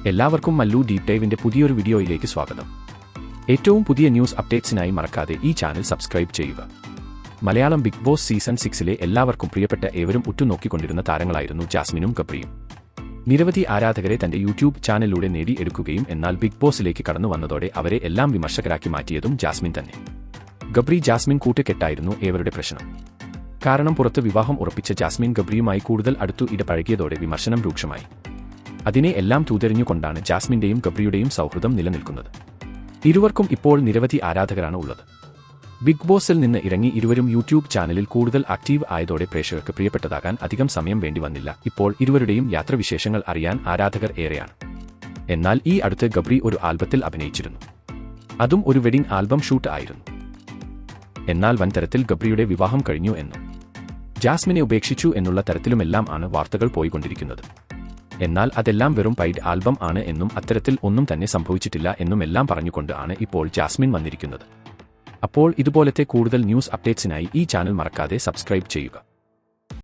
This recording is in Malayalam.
എല്ലാവർക്കും മല്ലു ഡീപ് ഡൈവിന്റെ പുതിയൊരു വീഡിയോയിലേക്ക് സ്വാഗതം. ഏറ്റവും പുതിയ ന്യൂസ് അപ്ഡേറ്റ്സിനായി മറക്കാതെ ഈ ചാനൽ സബ്സ്ക്രൈബ് ചെയ്യുക. മലയാളം ബിഗ് ബോസ് സീസൺ 6ലെ എല്ലാവർക്കും പ്രിയപ്പെട്ട ഏവരും ഉറ്റുനോക്കിക്കൊണ്ടിരുന്ന താരങ്ങളായിരുന്നു ജാസ്മിനും ഗബ്രിയും. നിരവധി ആരാധകരെ തന്റെ യൂട്യൂബ് ചാനലിലൂടെ നേടിയെടുക്കുകയും എന്നാൽ ബിഗ് ബോസിലേക്ക് കടന്നു വന്നതോടെ അവരെ എല്ലാം വിമർശകരാക്കി മാറ്റിയതും ജാസ്മിൻ തന്നെ. ഗബ്രി ജാസ്മിൻ കൂട്ടുകെട്ടായിരുന്നു ഏവരുടെ പ്രശ്നം. കാരണം പുറത്ത് വിവാഹം ഉറപ്പിച്ച ജാസ്മിൻ ഗബ്രിയുമായി കൂടുതൽ അടുത്തു ഇടപഴകിയതോടെ വിമർശനം രൂക്ഷമായി. അതിനെ എല്ലാം തൂതെറിഞ്ഞുകൊണ്ടാണ് ജാസ്മിന്റെയും ഗബ്രിയുടെയും സൗഹൃദം നിലനിൽക്കുന്നത്. ഇരുവർക്കും ഇപ്പോൾ നിരവധി ആരാധകരാണ് ഉള്ളത്. ബിഗ് ബോസിൽ നിന്ന് ഇറങ്ങി ഇരുവരും യൂട്യൂബ് ചാനലിൽ കൂടുതൽ ആക്റ്റീവ് ആയതോടെ പ്രേക്ഷകർക്ക് പ്രിയപ്പെട്ടതാകാൻ അധികം സമയം വേണ്ടി വന്നില്ല. ഇപ്പോൾ ഇരുവരുടെയും യാത്രാവിശേഷങ്ങൾ അറിയാൻ ആരാധകർ ഏറെയാണ്. എന്നാൽ ഈ അടുത്ത് ഗബ്രി ഒരു ആൽബത്തിൽ അഭിനയിച്ചിരുന്നു. അതും ഒരു വെഡിംഗ് ആൽബം ഷൂട്ട് ആയിരുന്നു. എന്നാൽ വൻതരത്തിൽ ഗബ്രിയുടെ വിവാഹം കഴിഞ്ഞു എന്നും ജാസ്മിനെ ഉപേക്ഷിച്ചു എന്നുള്ള തരത്തിലുമെല്ലാം ആണ് വാർത്തകൾ പോയിക്കൊണ്ടിരിക്കുന്നത്. എന്നാൽ അതെല്ലാം വെറും പെയ്ഡ് ആൽബം ആണ് എന്നും അത്തരത്തിൽ ഒന്നും തന്നെ സംഭവിച്ചിട്ടില്ല എന്നുമെല്ലാം പറഞ്ഞുകൊണ്ട് ആണ് ഇപ്പോൾ ജാസ്മിൻ വന്നിരിക്കുന്നത്. അപ്പോൾ ഇതുപോലത്തെ കൂടുതൽ ന്യൂസ് അപ്ഡേറ്റ്സിനായി ഈ ചാനൽ മറക്കാതെ സബ്സ്ക്രൈബ് ചെയ്യുക.